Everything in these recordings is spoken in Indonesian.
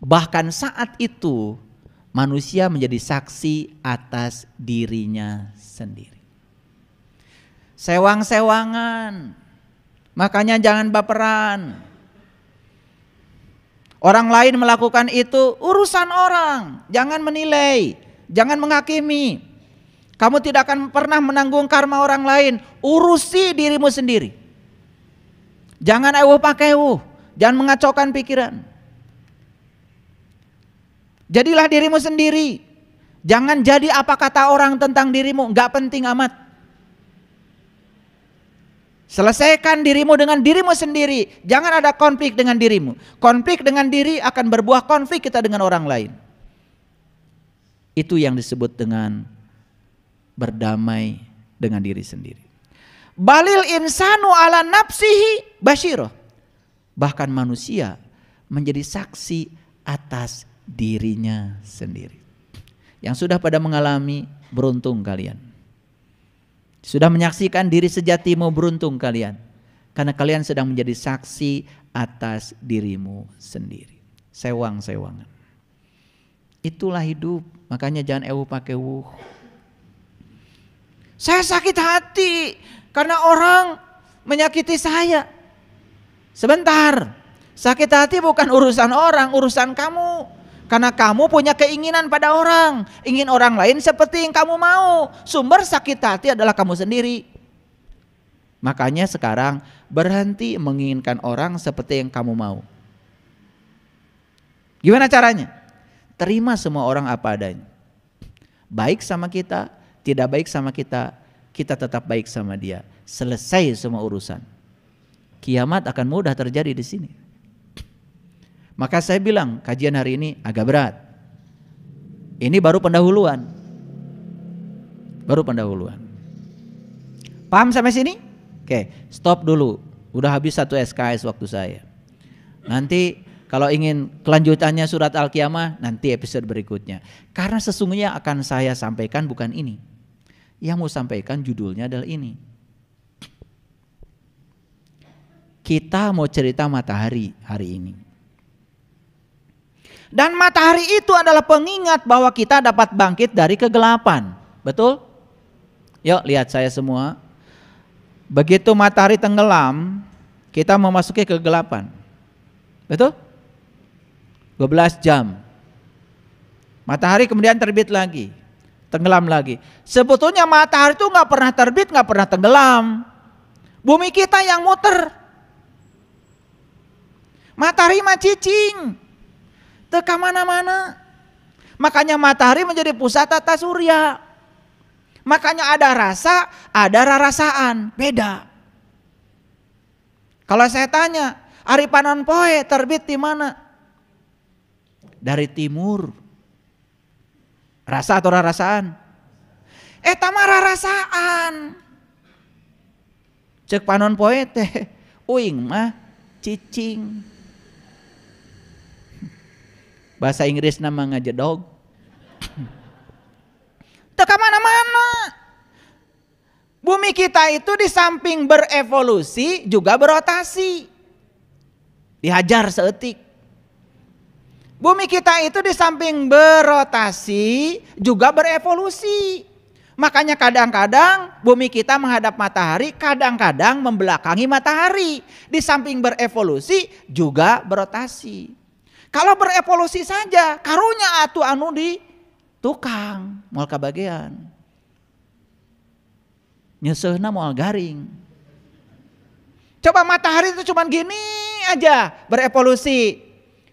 Bahkan saat itu manusia menjadi saksi atas dirinya sendiri. Sewang-sewangan, makanya jangan baperan. Orang lain melakukan itu urusan orang, jangan menilai, jangan menghakimi. Kamu tidak akan pernah menanggung karma orang lain, urusi dirimu sendiri. Jangan ewuh pakai ewuh, jangan mengacaukan pikiran. Jadilah dirimu sendiri. Jangan jadi apa kata orang tentang dirimu, gak penting amat. Selesaikan dirimu dengan dirimu sendiri. Jangan ada konflik dengan dirimu. Konflik dengan diri akan berbuah konflik kita dengan orang lain. Itu yang disebut dengan berdamai dengan diri sendiri. Balil insanu ala nafsihi basyirah. Bahkan manusia menjadi saksi atas dirinya sendiri. Yang sudah pada mengalami, beruntung kalian. Sudah menyaksikan diri sejatimu, beruntung kalian. Karena kalian sedang menjadi saksi atas dirimu sendiri. Sewang-sewangan. Itulah hidup. Makanya jangan ewuh pakai ewuh. Saya sakit hati karena orang menyakiti saya. Sebentar. Sakit hati bukan urusan orang, urusan kamu. Karena kamu punya keinginan pada orang. Ingin orang lain seperti yang kamu mau. Sumber sakit hati adalah kamu sendiri. Makanya sekarang berhenti menginginkan orang seperti yang kamu mau. Gimana caranya? Terima semua orang apa adanya. Baik sama kita, tidak baik sama kita, kita tetap baik sama dia. Selesai semua urusan. Kiamat akan mudah terjadi di sini. Maka saya bilang kajian hari ini agak berat. Ini baru pendahuluan. Baru pendahuluan. Paham sampai sini? Oke, stop dulu. Udah habis 1 SKS waktu saya. Nanti kalau ingin kelanjutannya surat Al-Qiyamah, nanti episode berikutnya. Karena sesungguhnya akan saya sampaikan bukan ini. Yang mau sampaikan judulnya adalah ini. Kita mau cerita matahari hari ini. Dan matahari itu adalah pengingat bahwa kita dapat bangkit dari kegelapan. Betul? Yuk lihat saya semua. Begitu matahari tenggelam, kita memasuki kegelapan. Betul? 12 jam. Matahari kemudian terbit lagi. Tenggelam lagi. Sebetulnya matahari itu gak pernah terbit, gak pernah tenggelam. Bumi kita yang muter. Matahari mah cicing. Teka mana-mana. Makanya matahari menjadi pusat tata surya. Makanya ada rasa, ada rarasaan. Beda. Kalau saya tanya, Ari Panon Poe terbit di mana? Dari timur. Rasa atau rarasaan? Tama rarasaan. Cek Panon Poe teh, uing mah cicing. Bahasa Inggris nama ngajedog. Teka mana-mana. Bumi kita itu di samping berevolusi juga berotasi. Dihajar seetik. Bumi kita itu di samping berotasi juga berevolusi. Makanya kadang-kadang bumi kita menghadap matahari, kadang-kadang membelakangi matahari. Di samping berevolusi juga berotasi. Kalau berevolusi saja, karunya atu anu di tukang, moal kabagean. Nyesehna moal garing. Coba matahari itu cuman gini aja berevolusi.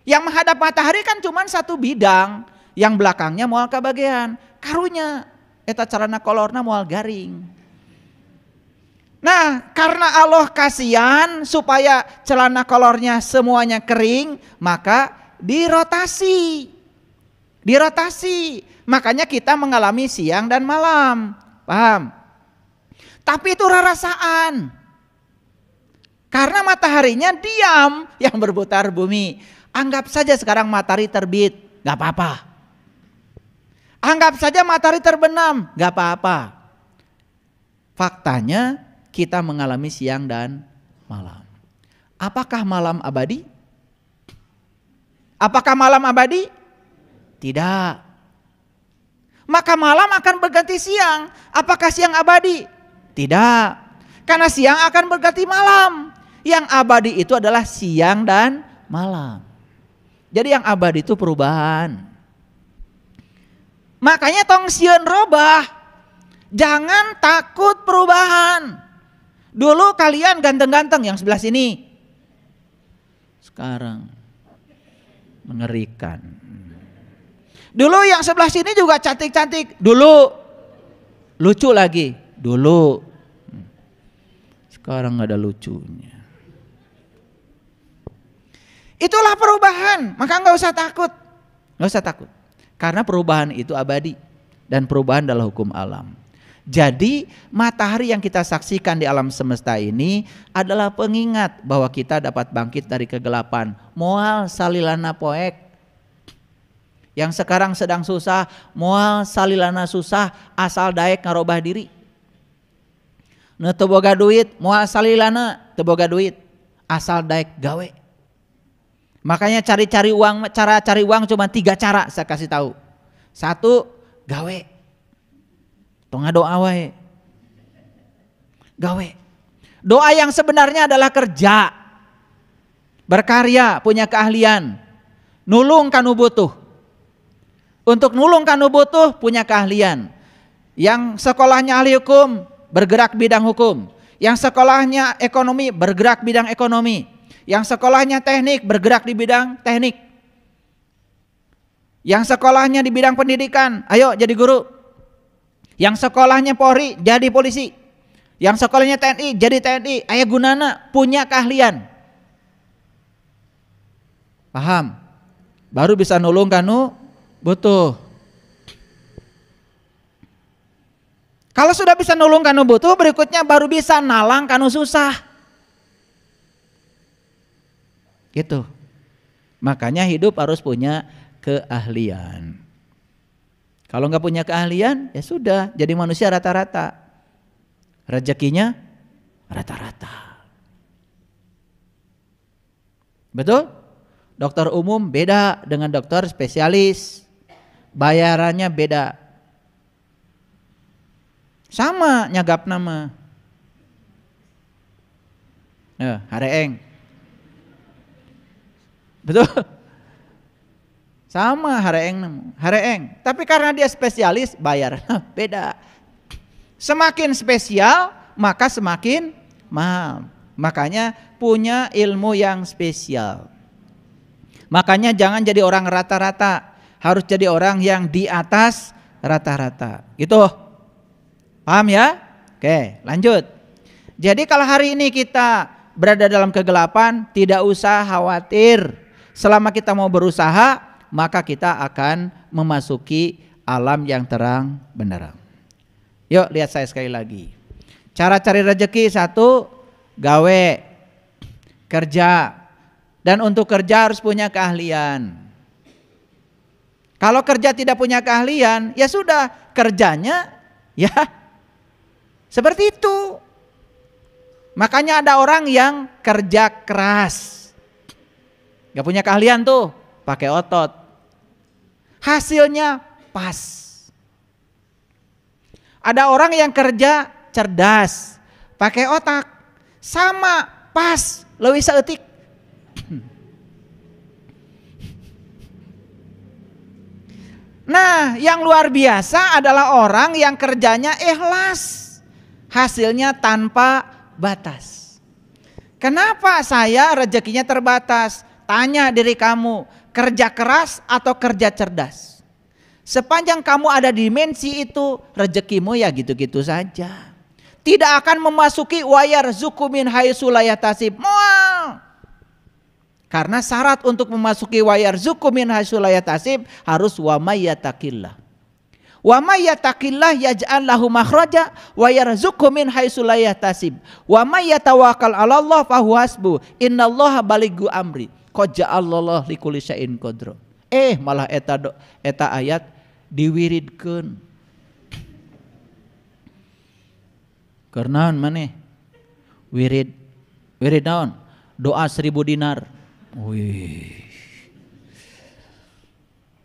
Yang menghadap matahari kan cuman satu bidang, yang belakangnya moal kabagean. Karunya eta carana kolorna moal garing. Nah, karena Allah kasihan supaya celana kolornya semuanya kering, maka dirotasi. Dirotasi. Makanya kita mengalami siang dan malam. Paham? Tapi itu rarasaan. Karena mataharinya diam yang berputar bumi. Anggap saja sekarang matahari terbit, gak apa-apa. Anggap saja matahari terbenam, gak apa-apa. Faktanya kita mengalami siang dan malam. Apakah malam abadi? Apakah malam abadi? Tidak. Maka malam akan berganti siang. Apakah siang abadi? Tidak. Karena siang akan berganti malam. Yang abadi itu adalah siang dan malam. Jadi yang abadi itu perubahan. Makanya tong sieun robah. Jangan takut perubahan. Dulu kalian ganteng-ganteng yang sebelah sini. Sekarang mengerikan. Dulu yang sebelah sini juga cantik-cantik. Dulu lucu lagi. Dulu. Sekarang gak ada lucunya. Itulah perubahan. Maka gak usah takut. Gak usah takut. Karena perubahan itu abadi. Dan perubahan adalah hukum alam. Jadi matahari yang kita saksikan di alam semesta ini adalah pengingat bahwa kita dapat bangkit dari kegelapan. Moal salilana poek. Yang sekarang sedang susah, moal salilana susah asal daek ngarobah diri. Nu teu boga duit, moal salilana teu boga duit asal daek gawe. Makanya cari-cari uang, cara cari uang cuma 3 cara saya kasih tahu. 1, gawe. Tonga doa wae. Gawe. Doa yang sebenarnya adalah kerja. Berkarya, punya keahlian. Nulung kanu butuh. Untuk nulung kanu butuh punya keahlian. Yang sekolahnya ahli hukum bergerak bidang hukum. Yang sekolahnya ekonomi bergerak bidang ekonomi. Yang sekolahnya teknik bergerak di bidang teknik. Yang sekolahnya di bidang pendidikan, ayo jadi guru. Yang sekolahnya Polri jadi polisi. Yang sekolahnya TNI jadi TNI. Aya gunana punya keahlian. Paham? Baru bisa nulung kanu butuh. Kalau sudah bisa nulung kanu butuh, berikutnya baru bisa nalang kanu susah. Gitu. Makanya hidup harus punya keahlian. Kalau nggak punya keahlian, ya sudah, jadi manusia rata-rata. Rezekinya rata-rata. Betul? Dokter umum beda dengan dokter spesialis. Bayarannya beda. Sama nyagap nama. Hareeng. Betul? Sama hareeng. Tapi karena dia spesialis bayar beda. Semakin spesial maka semakin mahal. Makanya punya ilmu yang spesial. Makanya jangan jadi orang rata-rata. Harus jadi orang yang di atas rata-rata. Gitu. Paham ya? Oke, lanjut. Jadi kalau hari ini kita berada dalam kegelapan, tidak usah khawatir. Selama kita mau berusaha, maka kita akan memasuki alam yang terang benderang. Yuk lihat saya sekali lagi. Cara cari rezeki 1, gawe, kerja. Dan untuk kerja harus punya keahlian. Kalau kerja tidak punya keahlian, ya sudah kerjanya ya seperti itu. Makanya ada orang yang kerja keras. Gak punya keahlian tuh, pakai otot. Hasilnya pas. Ada orang yang kerja cerdas, pakai otak, sama pas, leuwih saeutik. Nah, yang luar biasa adalah orang yang kerjanya ikhlas, hasilnya tanpa batas. Kenapa saya rezekinya terbatas? Tanya diri kamu, kerja keras atau kerja cerdas? Sepanjang kamu ada di dimensi itu, rezekimu ya gitu-gitu saja. Tidak akan memasuki wayar zukumin haitsu la yahtasib. Mual. Karena syarat untuk memasuki wayar zukumin haitsu la yahtasib harus wa may yattaqillah. Wa may yattaqillah yaj'al lahu makhraja wa yarzuqhu min haitsu la yahtasib. Wa may yatawakkal 'ala Allah fa huwa hasbuh. Innallaha balighu amri. Qad ja'alallahu likulli syai'in qadra. Malah eta ayat diwiridkeun. Karnaon maneh? Wirid naon? Doa 1000 dinar. Wih.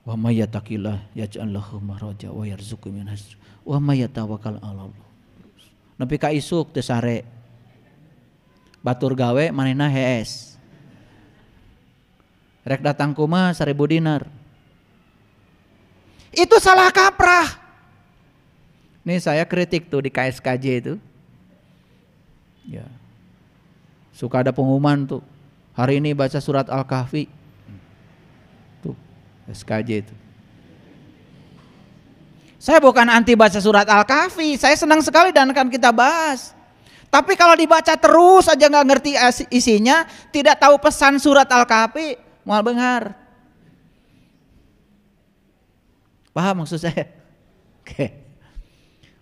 Wa may yattaqillah yaj'al lahu makhraja wa yarzuqhu min haitsu wa may yatawakkal 'ala Allah. Nepi ka isuk teu sare. Batur gawe manehna hees. Rek datang kumaha 1000 dinar. Itu salah kaprah. Nih saya kritik tuh di KSKJ itu. Ya. Suka ada pengumuman tuh. Hari ini baca surat Al-Kahfi. Tuh, SKJ itu. Saya bukan anti baca surat Al-Kahfi, saya senang sekali dan akan kita bahas. Tapi kalau dibaca terus aja nggak ngerti isinya, tidak tahu pesan surat Al-Kahfi, moal beunghar. Paham maksud saya? Oke.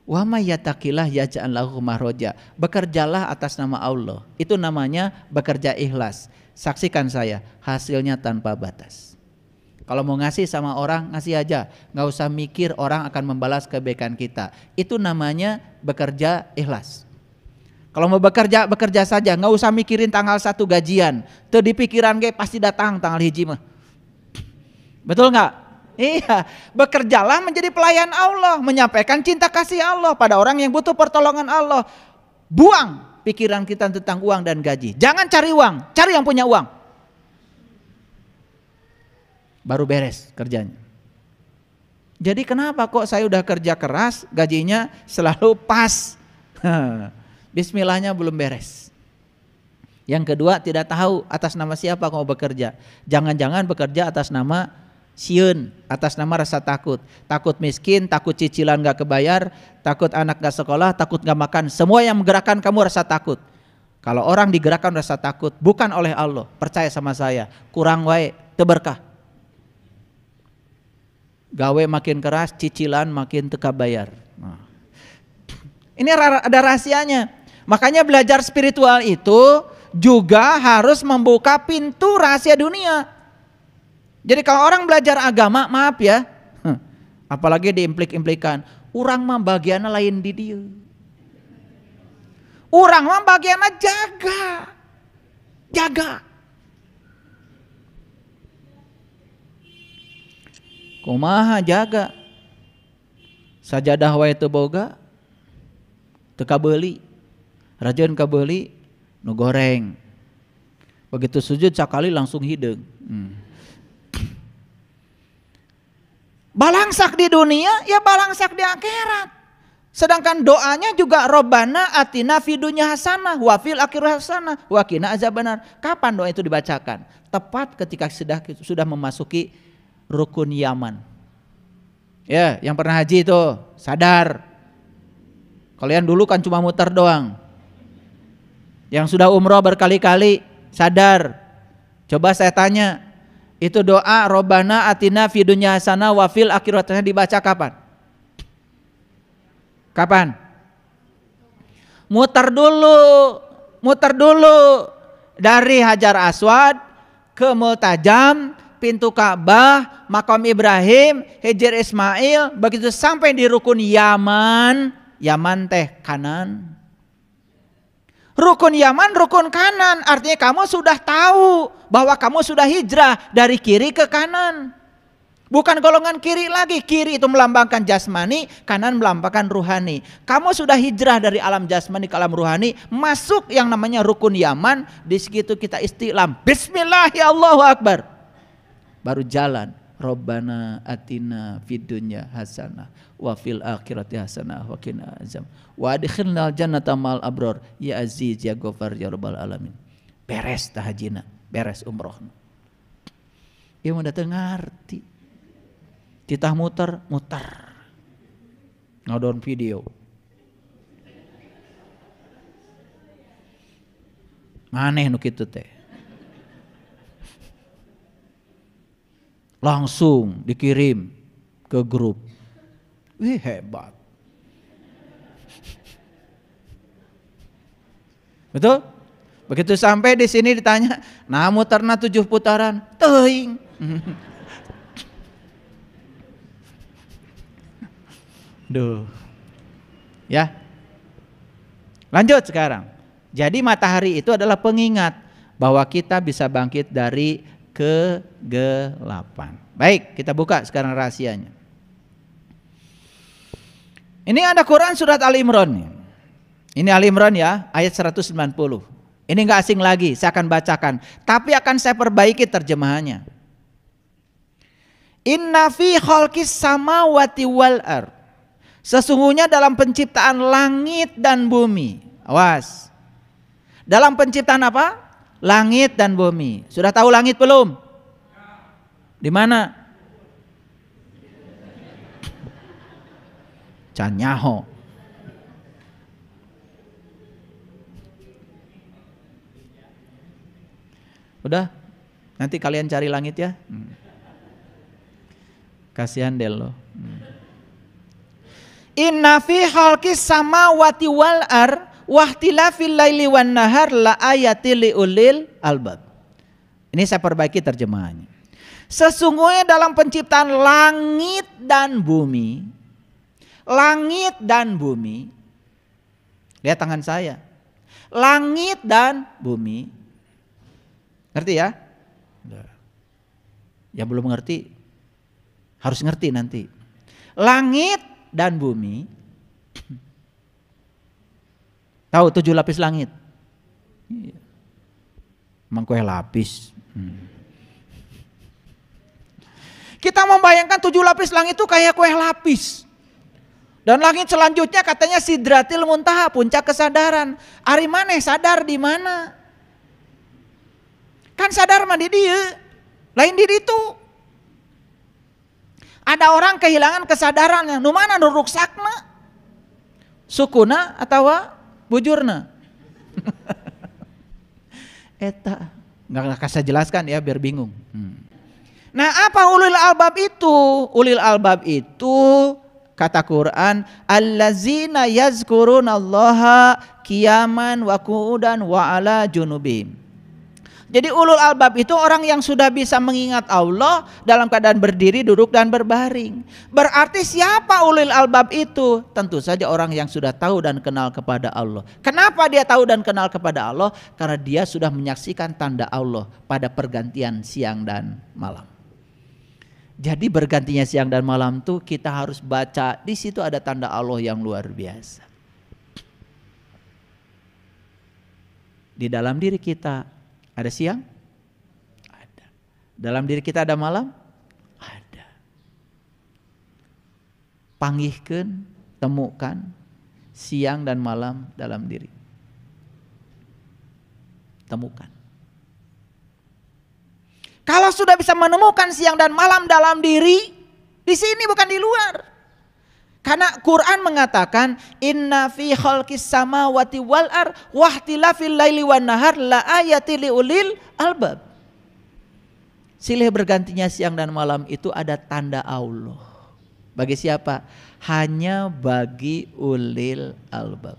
Wa may yattaqillah yaj'al lahu makhraja. Bekerjalah atas nama Allah. Itu namanya bekerja ikhlas. Saksikan saya, hasilnya tanpa batas. Kalau mau ngasih sama orang, ngasih aja. Nggak usah mikir orang akan membalas kebaikan kita. Itu namanya bekerja ikhlas. Kalau mau bekerja, bekerja saja. Nggak usah mikirin tanggal 1 gajian. Tuh di pikiran gue pasti datang tanggal hiji mah. Betul nggak? Iya, bekerjalah menjadi pelayan Allah, menyampaikan cinta kasih Allah pada orang yang butuh pertolongan Allah. Buang pikiran kita tentang uang dan gaji. Jangan cari uang, cari yang punya uang. Baru beres kerjanya. Jadi kenapa kok saya udah kerja keras, gajinya selalu pas? Bismillahnya belum beres. Yang kedua, tidak tahu atas nama siapa mau bekerja. Jangan-jangan bekerja atas nama sieun, atas nama rasa takut. Takut miskin, takut cicilan gak kebayar, takut anak gak sekolah, takut gak makan. Semua yang menggerakkan kamu rasa takut. Kalau orang digerakkan rasa takut bukan oleh Allah, percaya sama saya, kurang wae teu berkah. Gawe makin keras, cicilan makin teu kabayar. Nah. Ini ada rahasianya. Makanya belajar spiritual itu juga harus membuka pintu rahasia dunia. Jadi kalau orang belajar agama, maaf ya, apalagi diimplik-implikan, urang mah bagianna lain di dieu. Urang mah bagianna jaga. Kumaha jaga? Sajadah wae teu boga, teu kabeuli. Rajeun kabeuli nu goreng. Begitu sujud sakali langsung hideung. Balangsak di dunia, ya balangsak di akhirat. Sedangkan doanya juga Robbana atina fid dunya hasanah wa fil akhirati hasanah wa qina azabannar. Kapan doa itu dibacakan? Tepat ketika sudah memasuki rukun Yaman. Ya, yang pernah haji itu sadar. Kalian dulu kan cuma muter doang. Yang sudah umroh berkali-kali sadar. Coba saya tanya, itu doa Robbana atina fid dunya hasanah wa fil akhirati hasanah dibaca kapan? Kapan? Muter dulu dari Hajar Aswad ke Multajam, pintu Ka'bah, Makam Ibrahim, Hijr Ismail, begitu sampai di rukun Yaman teh kanan. Rukun Yaman, rukun kanan, artinya kamu sudah tahu bahwa kamu sudah hijrah dari kiri ke kanan. Bukan golongan kiri lagi, kiri itu melambangkan jasmani, kanan melambangkan ruhani. Kamu sudah hijrah dari alam jasmani ke alam ruhani, masuk yang namanya rukun Yaman, di situ kita istiqlam. Bismillah ya Allahu Akbar. Baru jalan. Robbana atina fid dunya hasanah wa fil akhirati hasanah wa qina azab wa adkhilnal jannata ma'al abrar ya aziz ya ghafar ya rabbal alamin. Beres tah hajina, beres umroh. Ieu mah teu ngarti. Kita muter ngodon video. Maneh nu kitu teh. Langsung dikirim ke grup. Wih hebat. Betul? Begitu sampai di sini ditanya, nah muterna 7 putaran, teuing. Duh. Ya. Lanjut sekarang. Jadi matahari itu adalah pengingat bahwa kita bisa bangkit dari kegelapan. Baik, kita buka sekarang rahasianya. Ini ada Quran surat Ali Imran. Ini Ali Imran ya, ayat 190. Ini enggak asing lagi, saya akan bacakan, tapi akan saya perbaiki terjemahannya. Inna fi khalqis samawati wal ardh. Sesungguhnya dalam penciptaan langit dan bumi. Awas. Dalam penciptaan apa? Langit dan bumi. Sudah tahu langit belum? Di mana? Canyaho. Udah? Nanti kalian cari langit ya. Kasihan Delo. Inna fi khalqis samawati wal ardh wahtilafil laili wan nahar la ayatil liulil albab. Ini saya perbaiki terjemahannya. Sesungguhnya dalam penciptaan langit dan bumi, lihat tangan saya, langit dan bumi, ngerti ya? Ya belum ngerti, harus ngerti nanti. Langit dan bumi, tahu 7 lapis langit? Emang kue lapis. Kita membayangkan 7 lapis langit itu kayak kue lapis. Dan langit selanjutnya katanya Sidratil Muntaha, puncak kesadaran. Ari maneh sadar di mana? Kan sadar mah di dieu, lain di ditu. Ada orang kehilangan kesadarannya, nu mana nu ruksakna? Sukuna atau bujurna? Eta nggak kasih jelaskan ya biar bingung. Nah, apa ulil albab itu? Ulil albab itu kata Quran, allazina yazkurunallaha qiyaman wa qu'udan wa ala junubihim. Jadi ulul albab itu orang yang sudah bisa mengingat Allah dalam keadaan berdiri, duduk dan berbaring. Berarti siapa ulul albab itu? Tentu saja orang yang sudah tahu dan kenal kepada Allah. Kenapa dia tahu dan kenal kepada Allah? Karena dia sudah menyaksikan tanda Allah pada pergantian siang dan malam. Jadi bergantinya siang dan malam tuh kita harus baca, di situ ada tanda Allah yang luar biasa. Di dalam diri kita ada siang? Ada. Dalam diri kita ada malam? Ada. Panggihkeun, temukan siang dan malam dalam diri. Temukan. Kalau sudah bisa menemukan siang dan malam dalam diri, di sini bukan di luar. Karena Quran mengatakan inna fi khalqis samawati wal ardh wahtilafil laili wan nahar la ayatil liulil albab. Silih bergantinya siang dan malam itu ada tanda Allah. Bagi siapa? Hanya bagi ulil albab.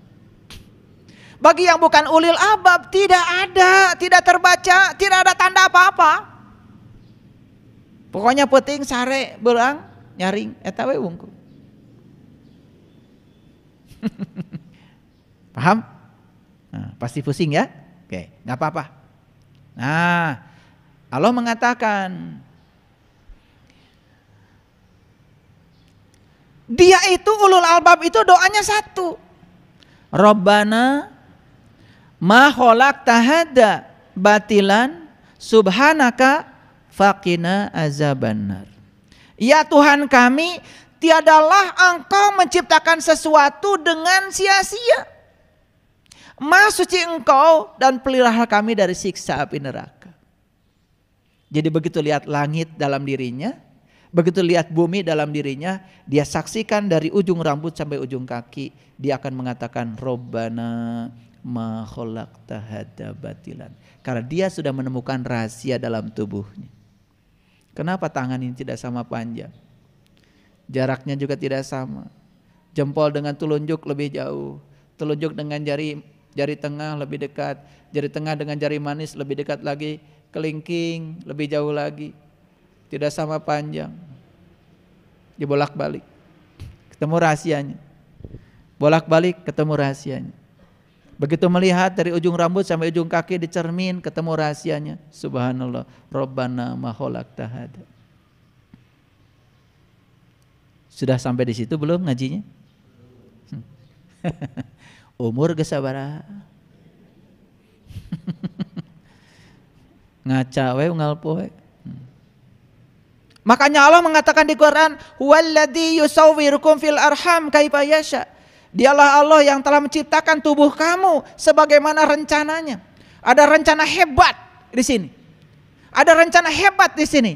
Bagi yang bukan ulil albab tidak ada, tidak terbaca, tidak ada tanda apa-apa. Pokoknya penting sare beurang nyaring eta we wungkul. Paham? Nah, pasti pusing ya? Oke, nggak apa-apa. Nah, Allah mengatakan dia itu ulul albab itu doanya satu. Rabbana ma khalaqta hadza batilan subhanaka faqina azabannar. Ya Tuhan kami, tiadalah Engkau menciptakan sesuatu dengan sia-sia. Maha suci Engkau dan pelihara kami dari siksa api neraka. Jadi begitu lihat langit dalam dirinya, begitu lihat bumi dalam dirinya, dia saksikan dari ujung rambut sampai ujung kaki, dia akan mengatakan Rabbana ma khalaqta hadza batilan. Karena dia sudah menemukan rahasia dalam tubuhnya. Kenapa tangan ini tidak sama panjang? Jaraknya juga tidak sama. Jempol dengan telunjuk lebih jauh. Telunjuk dengan jari tengah lebih dekat. Jari tengah dengan jari manis lebih dekat lagi. Kelingking lebih jauh lagi. Tidak sama panjang. Dibolak-balik. Ketemu rahasianya. Bolak-balik ketemu rahasianya. Begitu melihat dari ujung rambut sampai ujung kaki di cermin, ketemu rahasianya. Subhanallah, Rabbana ma khalaqta hada. Sudah sampai di situ belum ngajinya? Umur gesabaraha? Ngaca we unggal poe. Makanya Allah mengatakan di Quran, "Huwallazi yusawwirukum fil arham kaifa yasha." Dialah Allah yang telah menciptakan tubuh kamu sebagaimana rencananya. Ada rencana hebat di sini. Ada rencana hebat di sini.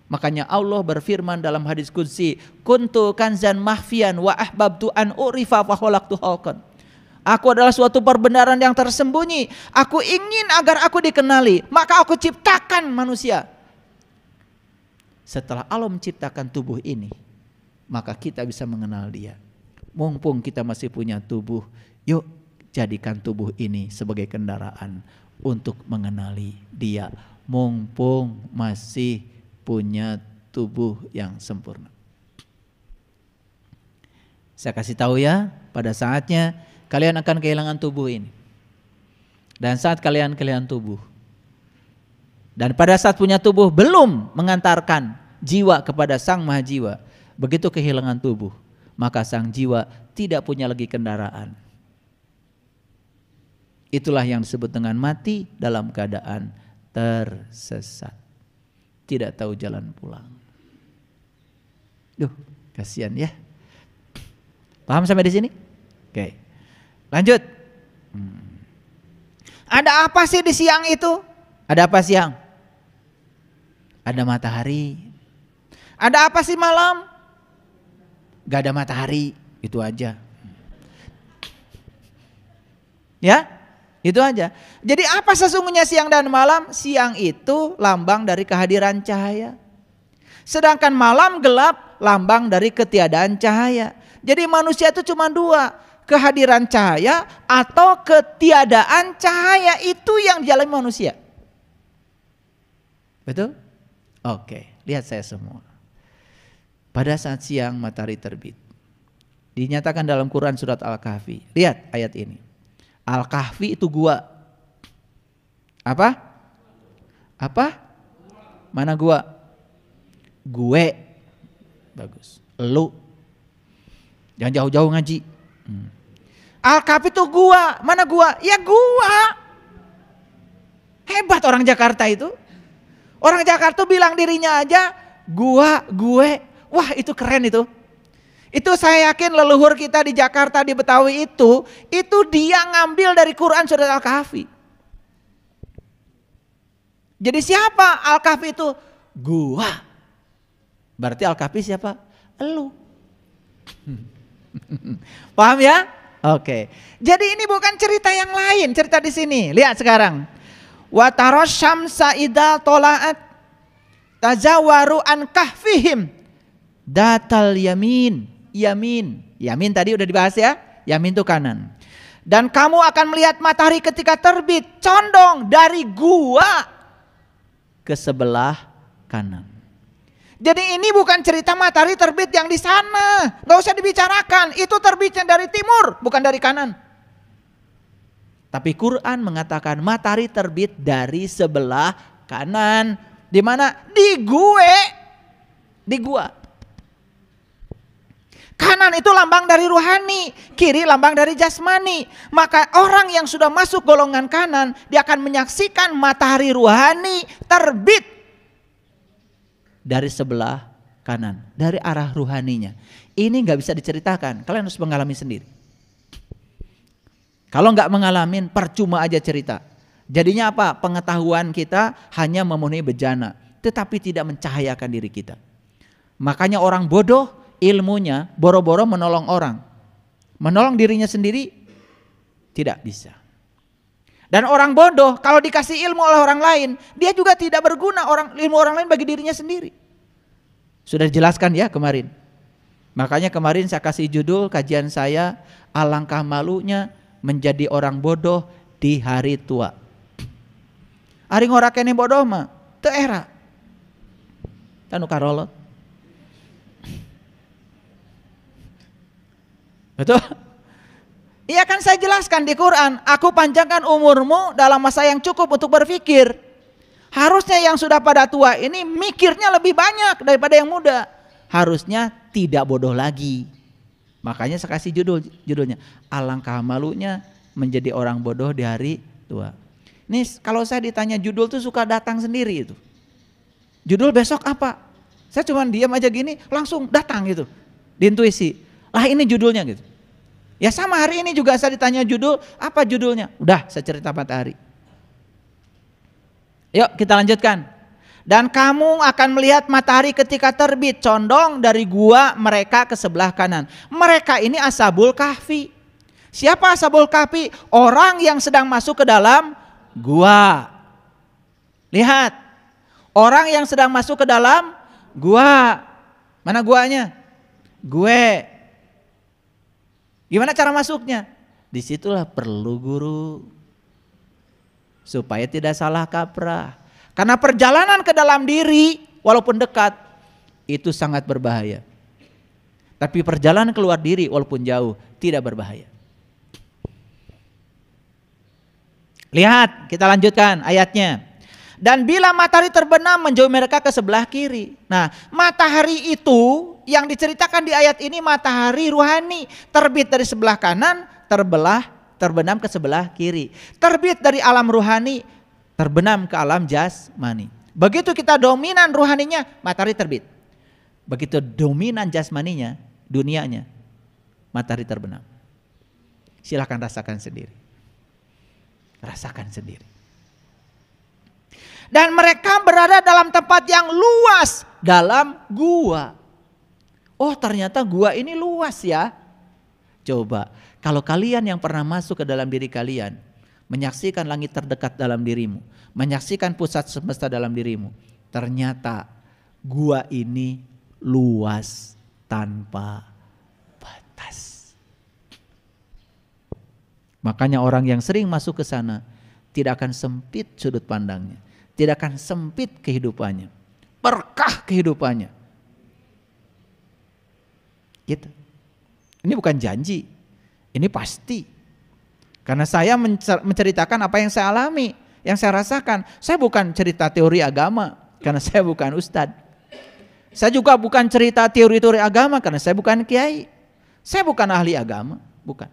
Makanya Allah berfirman dalam hadis qudsi, "Kuntu kanzan mahfian wa ahbabtu an urifa fa khalaqtu khalqan." Aku adalah suatu perbenaran yang tersembunyi. Aku ingin agar aku dikenali, maka aku ciptakan manusia. Setelah Allah menciptakan tubuh ini, maka kita bisa mengenal dia. Mumpung kita masih punya tubuh, yuk jadikan tubuh ini sebagai kendaraan untuk mengenali dia. Mumpung masih punya tubuh yang sempurna. Saya kasih tahu ya, pada saatnya kalian akan kehilangan tubuh ini. Dan saat kalian kehilangan tubuh, dan pada saat punya tubuh belum mengantarkan jiwa kepada Sang Maha Jiwa, begitu kehilangan tubuh, maka sang jiwa tidak punya lagi kendaraan. Itulah yang disebut dengan mati dalam keadaan tersesat, tidak tahu jalan pulang. Duh, kasihan ya. Paham sampai di sini? Oke. Lanjut. Ada apa sih di siang itu? Ada apa siang? Ada matahari. Ada apa sih malam? Gak ada matahari, itu aja. Ya, itu aja. Jadi apa sesungguhnya siang dan malam? Siang itu lambang dari kehadiran cahaya. Sedangkan malam gelap lambang dari ketiadaan cahaya. Jadi manusia itu cuma dua, kehadiran cahaya atau ketiadaan cahaya, itu yang dialami manusia. Betul? Oke, lihat saya semua. Pada saat siang matahari terbit, dinyatakan dalam Quran surat Al-Kahfi. Lihat ayat ini. Al-Kahfi itu gua. Apa? Apa? Mana gua? Gue. Bagus. Lu. Jangan jauh-jauh ngaji. Al-Kahfi itu gua. Mana gua? Ya gua. Hebat orang Jakarta itu. Orang Jakarta bilang dirinya aja gua, gue. Wah, itu keren itu. Itu saya yakin leluhur kita di Jakarta, di Betawi itu dia ngambil dari Quran surat Al-Kahfi. Jadi siapa Al-Kahfi itu? Gua. Berarti Al-Kahfi siapa? Elu. Paham ya? Oke. Jadi ini bukan cerita yang lain, cerita di sini. Lihat sekarang. Wa taras syamsa idza tola'at tazawaru an kahfihim datal yamin. Yamin tadi udah dibahas ya. Yamin itu kanan. Dan kamu akan melihat matahari ketika terbit condong dari gua ke sebelah kanan. Jadi ini bukan cerita matahari terbit yang di sana, nggak usah dibicarakan. Itu terbitnya dari timur, bukan dari kanan. Tapi Quran mengatakan matahari terbit dari sebelah kanan. Di mana? Di gua. Kanan itu lambang dari ruhani, kiri lambang dari jasmani. Maka orang yang sudah masuk golongan kanan, dia akan menyaksikan matahari ruhani terbit dari sebelah kanan, dari arah ruhaninya. Ini nggak bisa diceritakan, kalian harus mengalami sendiri. Kalau nggak mengalamin, percuma aja cerita. Jadinya apa? Pengetahuan kita hanya memenuhi bejana, tetapi tidak mencahayakan diri kita. Makanya orang bodoh ilmunya boro-boro menolong orang, menolong dirinya sendiri tidak bisa. Dan orang bodoh kalau dikasih ilmu oleh orang lain, dia juga tidak berguna, ilmu orang lain bagi dirinya sendiri. Sudah dijelaskan ya kemarin. Makanya kemarin saya kasih judul kajian saya, alangkah malunya menjadi orang bodoh di hari tua. Ari ngora kene bodoh mah teu era. Tanu karolot. Betul? Iya kan saya jelaskan di Quran, aku panjangkan umurmu dalam masa yang cukup untuk berpikir. Harusnya yang sudah pada tua ini mikirnya lebih banyak daripada yang muda. Harusnya tidak bodoh lagi. Makanya saya kasih judulnya, alangkah malunya menjadi orang bodoh di hari tua. Ini kalau saya ditanya judul tuh suka datang sendiri itu. Judul besok apa? Saya cuma diam aja gini langsung datang gitu. Diintuisi. Lah ini judulnya gitu. Ya sama hari ini juga saya ditanya judul, apa judulnya? Udah saya cerita matahari. Yuk kita lanjutkan. Dan kamu akan melihat matahari ketika terbit condong dari gua mereka ke sebelah kanan. Mereka ini Ashabul Kahfi. Siapa Ashabul Kahfi? Orang yang sedang masuk ke dalam gua. Lihat. Orang yang sedang masuk ke dalam gua. Mana guanya? Gue. Gimana cara masuknya? Disitulah perlu guru. Supaya tidak salah kaprah. Karena perjalanan ke dalam diri walaupun dekat itu sangat berbahaya. Tapi perjalanan keluar diri walaupun jauh tidak berbahaya. Lihat, kita lanjutkan ayatnya. Dan bila matahari terbenam menjauhi mereka ke sebelah kiri. Nah, matahari itu yang diceritakan di ayat ini matahari ruhani. Terbit dari sebelah kanan, terbenam ke sebelah kiri. Terbit dari alam ruhani, terbenam ke alam jasmani. Begitu kita dominan ruhaninya, matahari terbit. Begitu dominan jasmaninya, dunianya, matahari terbenam. Silahkan rasakan sendiri. Rasakan sendiri. Dan mereka berada dalam tempat yang luas, dalam gua. Oh ternyata gua ini luas ya. Coba, kalau kalian yang pernah masuk ke dalam diri kalian, menyaksikan langit terdekat dalam dirimu, menyaksikan pusat semesta dalam dirimu, ternyata gua ini luas tanpa batas. Makanya orang yang sering masuk ke sana tidak akan sempit sudut pandangnya, tidak akan sempit kehidupannya, berkah kehidupannya. Gitu. Ini bukan janji, ini pasti. Karena saya menceritakan apa yang saya alami, yang saya rasakan. Saya bukan cerita teori agama, karena saya bukan ustadz. Saya juga bukan cerita teori-teori agama, karena saya bukan kiai. Saya bukan ahli agama, bukan.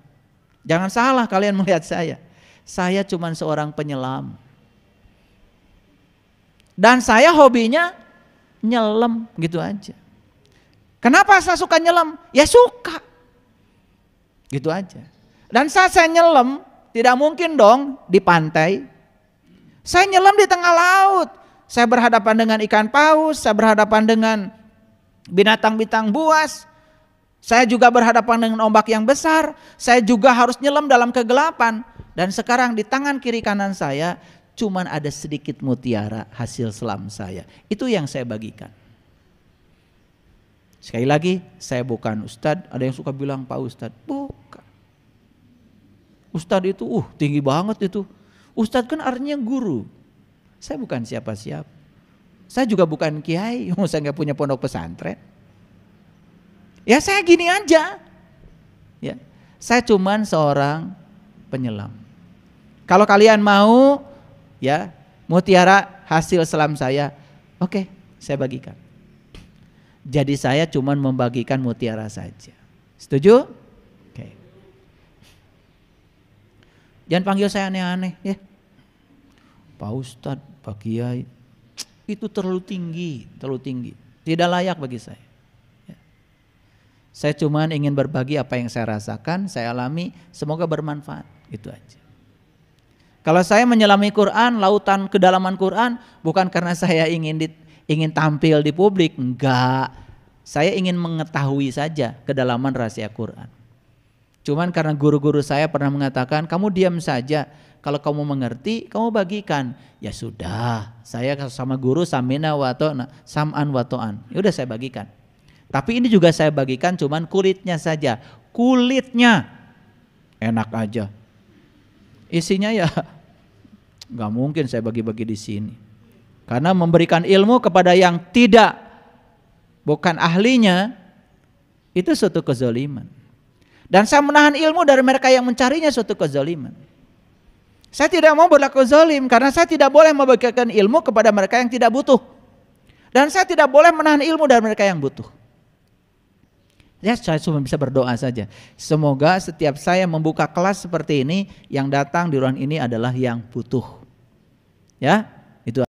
Jangan salah kalian melihat saya. Saya cuma seorang penyelam. Dan saya hobinya nyelam gitu aja. Kenapa saya suka nyelam? Ya suka. Gitu aja. Dan saat saya nyelam, tidak mungkin dong di pantai. Saya nyelam di tengah laut. Saya berhadapan dengan ikan paus, saya berhadapan dengan binatang-binatang buas. Saya juga berhadapan dengan ombak yang besar. Saya juga harus nyelam dalam kegelapan. Dan sekarang di tangan kiri kanan saya cuman ada sedikit mutiara hasil selam saya. Itu yang saya bagikan. Sekali lagi, saya bukan ustadz. Ada yang suka bilang Pak Ustadz. Bukan. Ustadz itu tinggi banget itu. Ustadz kan artinya guru. Saya bukan siapa-siapa. Saya juga bukan kiai. Saya nggak punya pondok pesantren. Ya saya gini aja. Ya, saya cuman seorang penyelam. Kalau kalian mau, ya mutiara hasil selam saya, oke, saya bagikan. Jadi saya cuman membagikan mutiara saja. Setuju? Oke. Jangan panggil saya aneh-aneh ya. Pak Ustadz, Pak Kiai, itu terlalu tinggi. Tidak layak bagi saya. Ya. Saya cuman ingin berbagi apa yang saya rasakan, saya alami, semoga bermanfaat. Itu aja. Kalau saya menyelami Quran, lautan kedalaman Quran, bukan karena saya ingin tampil di publik, enggak. Saya ingin mengetahui saja kedalaman rahasia Quran. Cuman karena guru-guru saya pernah mengatakan, kamu diam saja, kalau kamu mengerti, kamu bagikan. Ya sudah, saya sama guru samina wa ta'na, sam'an wa ta'an. Ya udah saya bagikan. Tapi ini juga saya bagikan cuman kulitnya saja. Kulitnya enak aja. Isinya ya nggak mungkin saya bagi-bagi di sini. Karena memberikan ilmu kepada yang bukan ahlinya, itu suatu kezaliman. Dan saya menahan ilmu dari mereka yang mencarinya suatu kezaliman. Saya tidak mau berlaku zalim karena saya tidak boleh membagikan ilmu kepada mereka yang tidak butuh. Dan saya tidak boleh menahan ilmu dari mereka yang butuh. Ya, saya cuma bisa berdoa saja. Semoga setiap saya membuka kelas seperti ini, yang datang di ruang ini adalah yang butuh. Ya, itu